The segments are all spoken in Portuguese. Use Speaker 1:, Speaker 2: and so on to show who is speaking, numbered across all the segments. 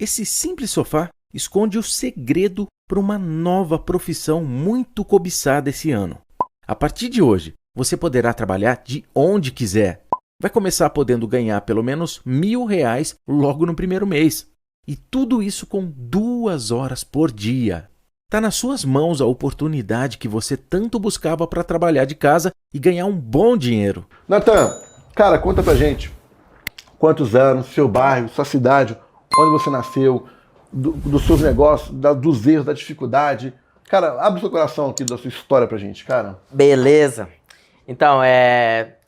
Speaker 1: Esse simples sofá esconde o segredo para uma nova profissão muito cobiçada esse ano. A partir de hoje, você poderá trabalhar de onde quiser. Vai começar podendo ganhar pelo menos R$ 1.000 logo no primeiro mês. E tudo isso com 2 horas por dia. Está nas suas mãos a oportunidade que você tanto buscava para trabalhar de casa e ganhar um bom dinheiro.
Speaker 2: Natan, cara, conta pra gente. Quantos anos, seu bairro, sua cidade, onde você nasceu, dos seus negócios, dos erros, da dificuldade. Cara, abre o seu coração aqui da sua história pra gente, cara.
Speaker 3: Beleza. Então,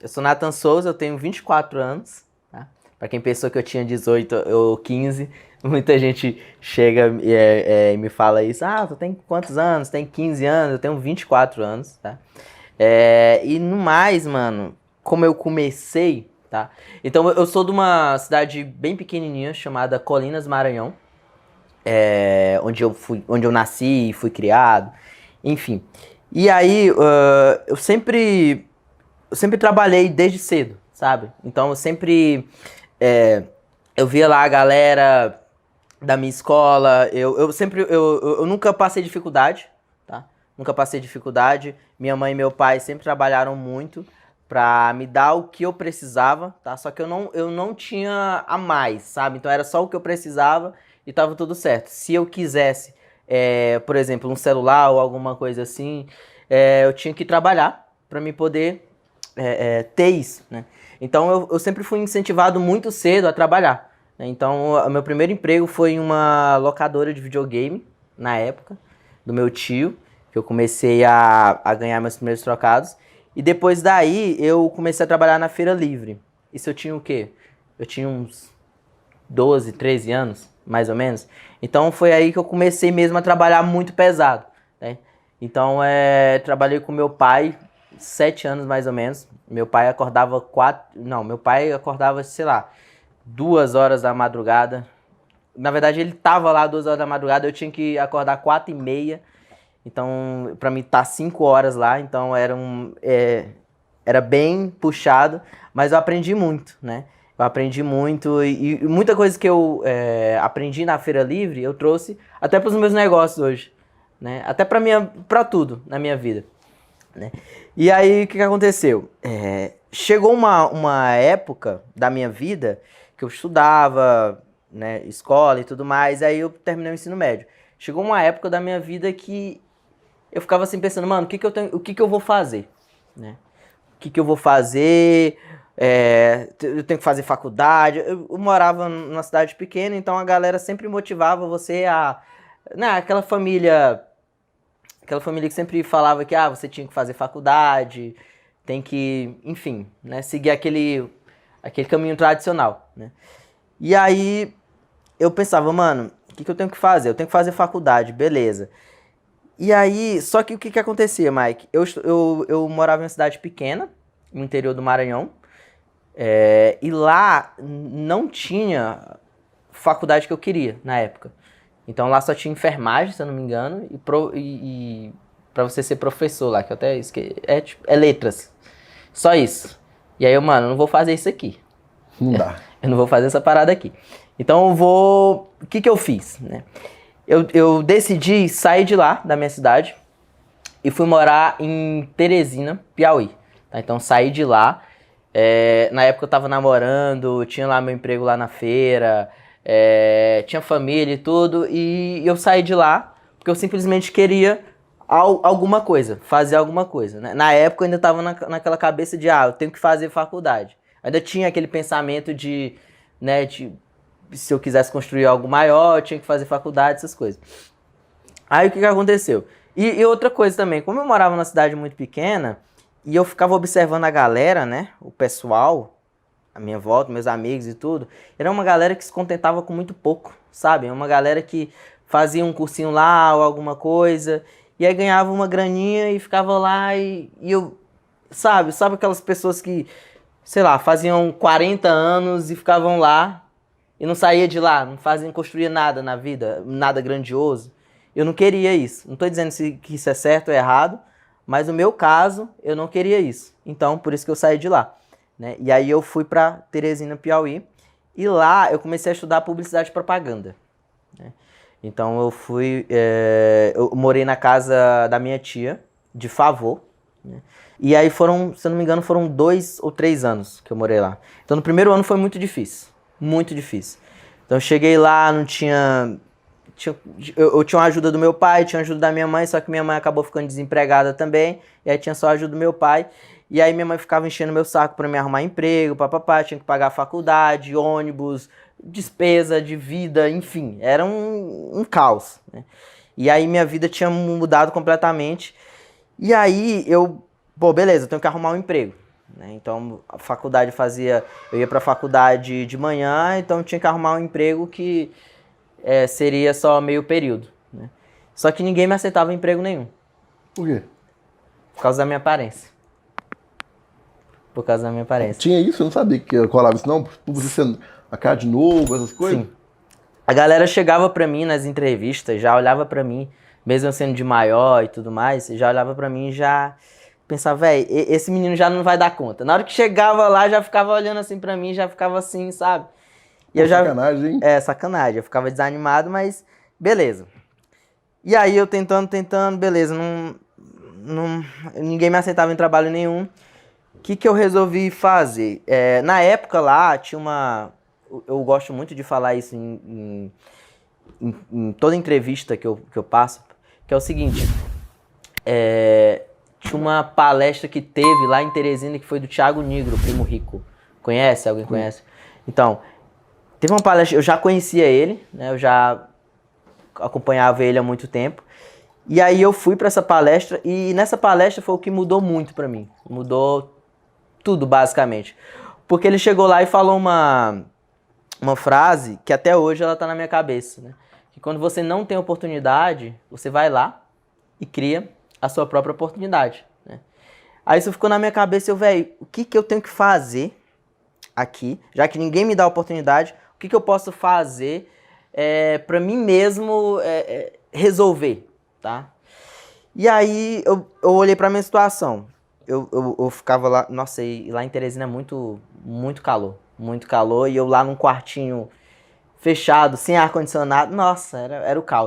Speaker 3: eu sou Nathan Souza, eu tenho 24 anos, tá? Pra quem pensou que eu tinha 18 ou 15, muita gente chega e me fala isso. Ah, tu tem quantos anos? Tem 15 anos? Eu tenho 24 anos, tá? E no mais, mano, como eu comecei, tá? Então, eu sou de uma cidade bem pequenininha chamada Colinas, Maranhão. Onde eu nasci e fui criado, enfim. E aí, eu sempre trabalhei desde cedo, sabe? Então, eu via lá a galera da minha escola, eu nunca passei dificuldade, tá? Nunca passei dificuldade. Minha mãe e meu pai sempre trabalharam muito pra me dar o que eu precisava, tá? Só que eu não tinha a mais, sabe? Então, era só o que eu precisava e tava tudo certo. Se eu quisesse, por exemplo, um celular ou alguma coisa assim, eu tinha que trabalhar para me poder ter isso, né? Então eu sempre fui incentivado muito cedo a trabalhar, né? Então o meu primeiro emprego foi em uma locadora de videogame, na época, do meu tio, que eu comecei a ganhar meus primeiros trocados. E depois daí eu comecei a trabalhar na Feira Livre. Isso eu tinha o quê? Eu tinha uns 12, 13 anos, mais ou menos. Então foi aí que eu comecei mesmo a trabalhar muito pesado, né? Então trabalhei com meu pai 7 anos mais ou menos. Meu pai acordava sei lá, 2 horas da madrugada. Na verdade ele tava lá 2 horas da madrugada, eu tinha que acordar 4h30. Então pra mim tá 5 horas lá, então era bem puxado, mas eu aprendi muito, né? Eu aprendi muito e muita coisa que eu aprendi na Feira Livre eu trouxe até para os meus negócios hoje, né? Até para tudo na minha vida, né? E aí o que aconteceu? Chegou uma época da minha vida que eu estudava, né, escola e tudo mais, aí eu terminei o ensino médio. Chegou uma época da minha vida que eu ficava assim pensando, mano, o que eu vou fazer, né? O que eu vou fazer? Eu tenho que fazer faculdade. Eu morava numa cidade pequena, então a galera sempre motivava você né, aquela família que sempre falava que você tinha que fazer faculdade, tem que, enfim, né, seguir aquele caminho tradicional, né? E aí eu pensava, mano, o que eu tenho que fazer? Eu tenho que fazer faculdade, beleza. E aí, só que o que acontecia, Mike? Eu morava em uma cidade pequena, no interior do Maranhão, e lá não tinha faculdade que eu queria na época. Então lá só tinha enfermagem, se eu não me engano, e pra você ser professor lá, que eu até esqueci, é letras. Só isso. E aí eu, mano, eu não vou fazer isso aqui.
Speaker 2: Não dá.
Speaker 3: Eu não vou fazer essa parada aqui. Então o que eu fiz, né? Eu decidi sair de lá, da minha cidade, e fui morar em Teresina, Piauí. Tá? Então saí de lá. Na época eu tava namorando, tinha lá meu emprego lá na feira, tinha família e tudo, e eu saí de lá porque eu simplesmente queria alguma coisa, fazer alguma coisa, né? Na época eu ainda tava naquela cabeça de, eu tenho que fazer faculdade. Ainda tinha aquele pensamento de, né, se eu quisesse construir algo maior, eu tinha que fazer faculdade, essas coisas. Aí o que aconteceu? E outra coisa também, como eu morava numa cidade muito pequena, e eu ficava observando a galera, né, o pessoal, a minha volta, meus amigos e tudo, era uma galera que se contentava com muito pouco, sabe? Uma galera que fazia um cursinho lá ou alguma coisa, e aí ganhava uma graninha e ficava lá e eu, sabe aquelas pessoas que, sei lá, faziam 40 anos e ficavam lá, e não saía de lá, não construía nada na vida, nada grandioso. Eu não queria isso. Não estou dizendo que isso é certo ou errado, mas no meu caso, eu não queria isso. Então, por isso que eu saí de lá, né? E aí eu fui para Teresina, Piauí, e lá eu comecei a estudar publicidade e propaganda, né? Então eu morei na casa da minha tia, de favor, né? E aí foram, se eu não me engano, foram 2 ou 3 anos que eu morei lá. Então no primeiro ano foi muito difícil, muito difícil. Então eu cheguei lá, não tinha... Eu tinha uma ajuda do meu pai, tinha uma ajuda da minha mãe, só que minha mãe acabou ficando desempregada também, e aí tinha só a ajuda do meu pai. E aí minha mãe ficava enchendo meu saco pra me arrumar emprego, papapá, tinha que pagar faculdade, ônibus, despesa de vida, enfim, era um caos, né? E aí minha vida tinha mudado completamente. E aí pô, beleza, eu tenho que arrumar um emprego, né? Então a faculdade eu ia pra faculdade de manhã, então eu tinha que arrumar um emprego que seria só meio período, né? Só que ninguém me aceitava em emprego nenhum.
Speaker 2: Por quê?
Speaker 3: Por causa da minha aparência. Por causa da minha aparência.
Speaker 2: Tinha isso? Eu não sabia que colava isso, não? Por você sendo a cara de novo, essas coisas?
Speaker 3: Sim. A galera chegava pra mim nas entrevistas, já olhava pra mim, mesmo eu sendo de maior e tudo mais, já olhava pra mim e já pensava, velho, esse menino já não vai dar conta. Na hora que chegava lá, já ficava olhando assim pra mim, já ficava assim, sabe? E eu já...
Speaker 2: Sacanagem, hein?
Speaker 3: Sacanagem. Eu ficava desanimado, mas beleza. E aí eu tentando, beleza, ninguém me aceitava em trabalho nenhum. O que eu resolvi fazer? Na época lá, tinha uma... Eu gosto muito de falar isso em toda entrevista que eu passo, que é o seguinte. Tinha uma palestra que teve lá em Teresina, que foi do Thiago Nigro, Primo Rico. Conhece? Alguém conhece? Então, teve uma palestra, eu já conhecia ele, né? Eu já acompanhava ele há muito tempo. E aí eu fui para essa palestra, e nessa palestra foi o que mudou muito para mim. Mudou tudo, basicamente. Porque ele chegou lá e falou uma frase que até hoje ela tá na minha cabeça, né? Que quando você não tem oportunidade, você vai lá e cria a sua própria oportunidade, né? Aí isso ficou na minha cabeça, velho, o que eu tenho que fazer aqui, já que ninguém me dá oportunidade, o que eu posso fazer para mim mesmo resolver, tá? E aí eu olhei pra minha situação. Eu ficava lá, nossa, e lá em Teresina é muito calor, e eu lá num quartinho fechado, sem ar-condicionado, nossa, era o caos.